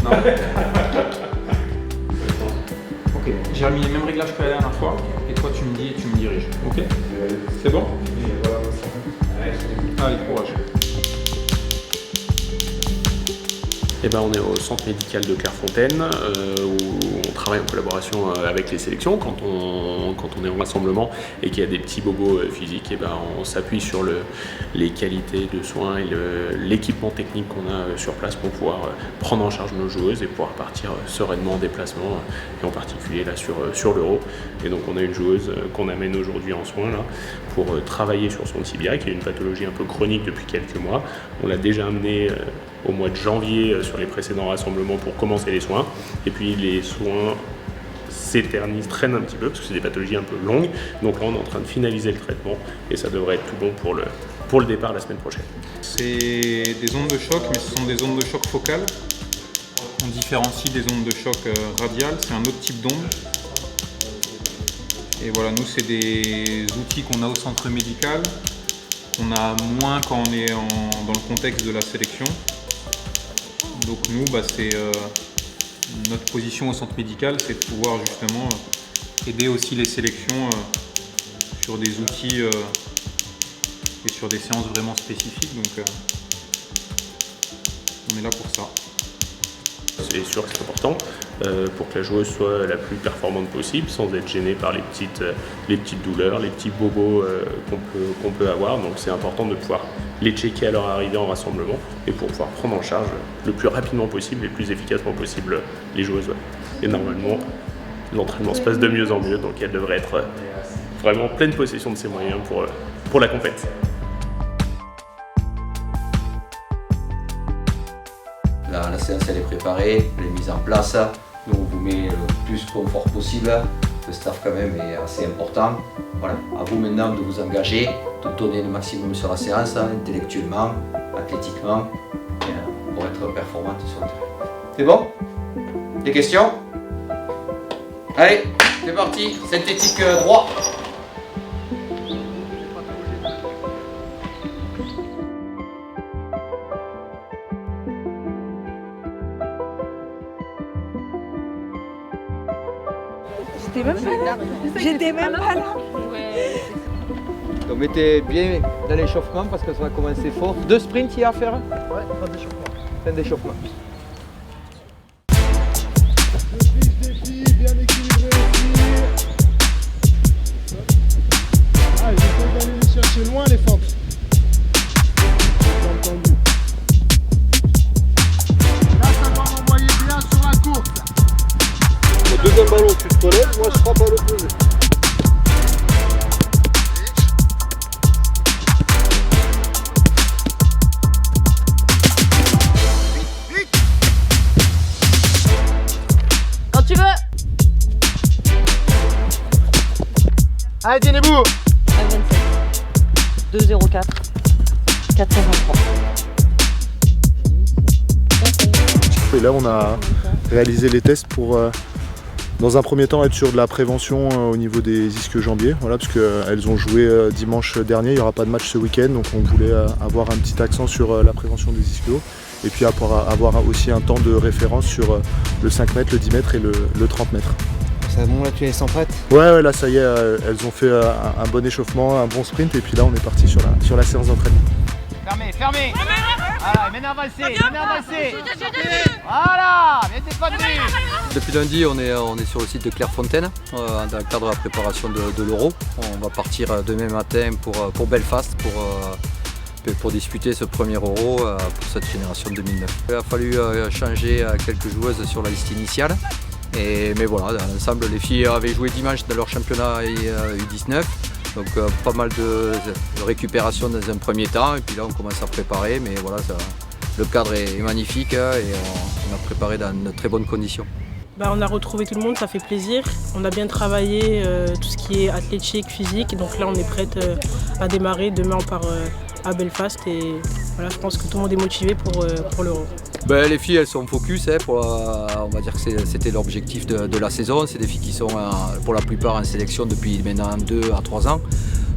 Non. Ok, j'ai remis les mêmes réglages que la dernière fois, et toi tu me dis et tu me diriges. Ok? C'est bon? Allez, courage. Eh ben, on est au centre médical de Clairefontaine où on travaille en collaboration avec les sélections. Quand on est en rassemblement et qu'il y a des petits bobos physiques, eh ben, on s'appuie sur les qualités de soins et l'équipement technique qu'on a sur place pour pouvoir prendre en charge nos joueuses et pouvoir partir sereinement en déplacement, et en particulier là sur l'Euro. Et donc on a une joueuse qu'on amène aujourd'hui en soins là, pour travailler sur son tibia, qui est une pathologie un peu chronique depuis quelques mois. On l'a déjà amenée au mois de janvier sur les précédents rassemblements pour commencer les soins. Et puis les soins s'éternisent, traînent un petit peu parce que c'est des pathologies un peu longues. Donc là on est en train de finaliser le traitement et ça devrait être tout bon pour le départ la semaine prochaine. C'est des ondes de choc, mais ce sont des ondes de choc focales. On différencie des ondes de choc radiales, c'est un autre type d'onde. Et voilà, nous c'est des outils qu'on a au centre médical, qu'on a moins quand on est dans le contexte de la sélection. Donc nous, c'est notre position au centre médical, c'est de pouvoir justement aider aussi les sélections sur des outils et sur des séances vraiment spécifiques. Donc on est là pour ça. C'est sûr que c'est important pour que la joueuse soit la plus performante possible sans être gênée par les petites douleurs, les petits bobos qu'on peut avoir. Donc c'est important de pouvoir les checker à leur arrivée en rassemblement et pour pouvoir prendre en charge le plus rapidement possible et le plus efficacement possible les joueuses. Et normalement, l'entraînement se passe de mieux en mieux, donc elle devrait être vraiment en pleine possession de ses moyens pour la compète. La séance elle est préparée, elle est mise en place. Nous on vous met le plus confort possible. Le staff quand même est assez important. Voilà, à vous maintenant de vous engager, de donner le maximum sur la séance, intellectuellement, athlétiquement, pour être performante sur le terrain. C'est bon? Des questions? Allez, c'est parti, synthétique droit. J'étais même pas là. Donc mettez bien dans l'échauffement parce que ça va commencer fort. 2 sprints il y a à faire? Ouais, fin d'échauffement. Fin d'échauffement. Défi, bien équilibré aussi. Ah, ils essaient d'aller les chercher loin les Fox. J'ai entendu. Là, ça doit m'envoyer bien sur la course. Le deuxième ballon, tu te relèves, moi je frappe à l'opposé. Quand tu veux. Allez, tenez-vous. 27. 204. 423. Et là, on a réalisé les tests pour, dans un premier temps, être sur de la prévention au niveau des ischio-jambiers. Voilà, parce qu'elles ont joué dimanche dernier, il n'y aura pas de match ce week-end, donc on voulait avoir un petit accent sur la prévention des ischios. Et puis avoir aussi un temps de référence sur le 5 mètres, le 10 mètres et le 30 mètres. C'est bon, là tu es sans prête? Ouais, là ça y est, elles ont fait un bon échauffement, un bon sprint, et puis là on est parti sur la séance d'entraînement. Fermez. Voilà, maintenant avancez, Voilà, bien défendu. Depuis lundi, on est sur le site de Clairefontaine dans le cadre de la préparation de l'Euro. On va partir demain matin pour Belfast pour disputer ce premier Euro pour cette génération 2009. Il a fallu changer quelques joueuses sur la liste initiale. Mais voilà, dans l'ensemble, les filles avaient joué dimanche dans leur championnat U19. Donc pas mal de récupération dans un premier temps. Et puis là, on commence à préparer. Mais voilà, le cadre est magnifique et on a préparé dans de très bonnes conditions. On a retrouvé tout le monde, ça fait plaisir. On a bien travaillé tout ce qui est athlétique, physique. Donc là, on est prête à démarrer. Demain, on part à Belfast. Et voilà, je pense que tout le monde est motivé pour l'Euro. Les filles, elles sont focus. On va dire que c'était l'objectif de la saison. C'est des filles qui sont pour la plupart en sélection depuis maintenant 2 à 3 ans.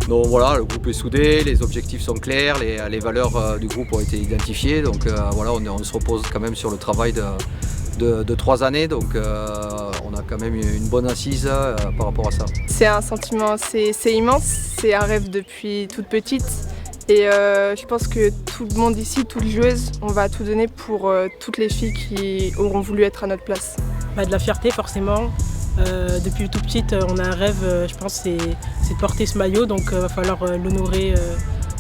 Donc voilà, le groupe est soudé, les objectifs sont clairs, les valeurs du groupe ont été identifiées. Donc voilà, on se repose quand même sur le travail de 3 années, donc on a quand même une bonne assise par rapport à ça. C'est un sentiment, c'est immense, c'est un rêve depuis toute petite. Et je pense que tout le monde ici, toutes les joueuses, on va tout donner pour toutes les filles qui auront voulu être à notre place. De la fierté forcément. Depuis tout petite, on a un rêve, je pense, c'est de porter ce maillot, donc il va falloir l'honorer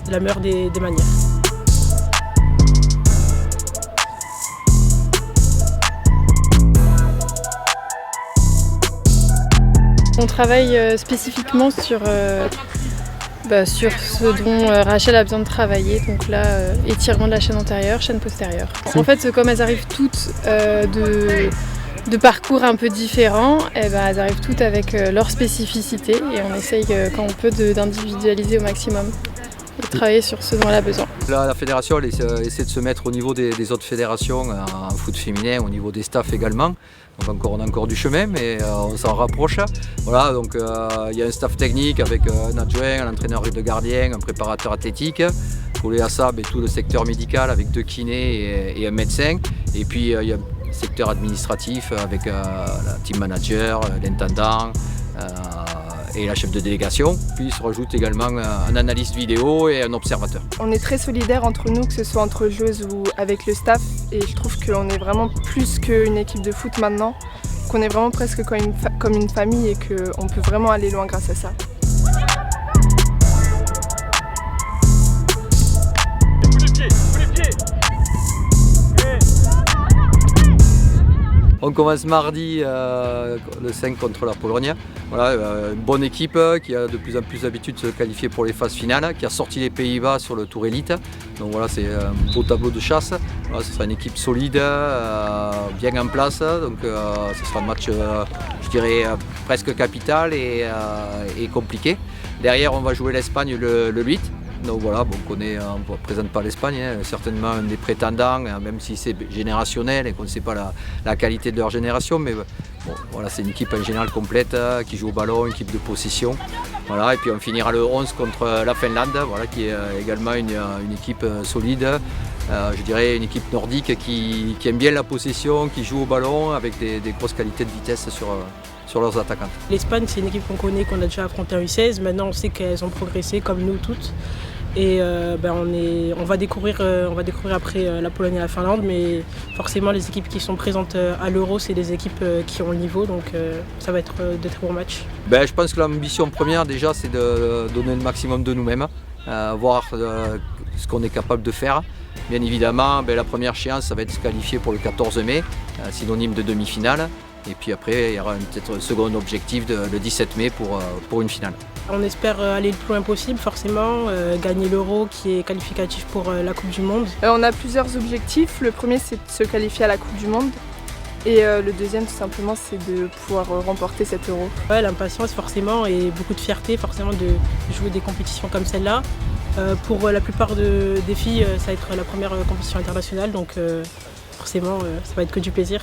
de la meilleure des manières. On travaille spécifiquement sur ce dont Rachel a besoin de travailler, donc là, étirement de la chaîne antérieure, chaîne postérieure. En fait, comme elles arrivent toutes de parcours un peu différents, elles arrivent toutes avec leur spécificité et on essaye quand on peut d'individualiser au maximum et de travailler sur ce dont elle a besoin. Là, la fédération elle essaie de se mettre au niveau des autres fédérations en foot féminin, au niveau des staffs également. Donc on a encore du chemin, mais on s'en rapproche. Voilà, donc il y a un staff technique avec un adjoint, un entraîneur de gardien, un préparateur athlétique. Collé à ça, tout le secteur médical avec 2 kinés et un médecin. Et puis il y a un secteur administratif avec la team manager, l'intendant et la chef de délégation. Puis il se rajoute également un analyste vidéo et un observateur. On est très solidaires entre nous, que ce soit entre joueuses ou avec le staff. Et je trouve qu'on est vraiment plus qu'une équipe de foot maintenant, qu'on est vraiment presque comme une famille et qu'on peut vraiment aller loin grâce à ça. On commence mardi le 5 contre la Pologne. Voilà, une bonne équipe qui a de plus en plus l'habitude de se qualifier pour les phases finales, qui a sorti les Pays-Bas sur le tour élite. Donc voilà, c'est un beau tableau de chasse. Voilà, ce sera une équipe solide, bien en place. Donc ce sera un match, je dirais, presque capital et compliqué. Derrière, on va jouer l'Espagne le 8. Donc voilà, on ne présente pas l'Espagne, certainement un des prétendants, même si c'est générationnel et qu'on ne sait pas la qualité de leur génération, mais voilà, c'est une équipe en général complète qui joue au ballon, une équipe de possession. Voilà, et puis on finira le 11 contre la Finlande, voilà, qui est également une équipe solide, je dirais une équipe nordique qui aime bien la possession, qui joue au ballon avec des grosses qualités de vitesse sur leurs attaquantes. L'Espagne, c'est une équipe qu'on connaît, qu'on a déjà affrontée en U16. Maintenant, on sait qu'elles ont progressé comme nous toutes. Et on va découvrir après la Pologne et la Finlande, mais forcément les équipes qui sont présentes à l'Euro, c'est des équipes qui ont le niveau, donc ça va être de très bons matchs. Je pense que l'ambition première déjà, c'est de donner le maximum de nous-mêmes, voir ce qu'on est capable de faire. Bien évidemment, la première échéance, ça va être se qualifier pour le 14 mai, synonyme de demi-finale. Et puis après, il y aura peut-être un second objectif le 17 mai pour une finale. On espère aller le plus loin possible, forcément, gagner l'Euro qui est qualificatif pour la Coupe du Monde. On a plusieurs objectifs. Le premier, c'est de se qualifier à la Coupe du Monde. Et le deuxième, tout simplement, c'est de pouvoir remporter cet Euro. Ouais, l'impatience, forcément, et beaucoup de fierté, forcément, de jouer des compétitions comme celle-là. Pour la plupart des filles, ça va être la première compétition internationale, donc forcément, ça va être que du plaisir.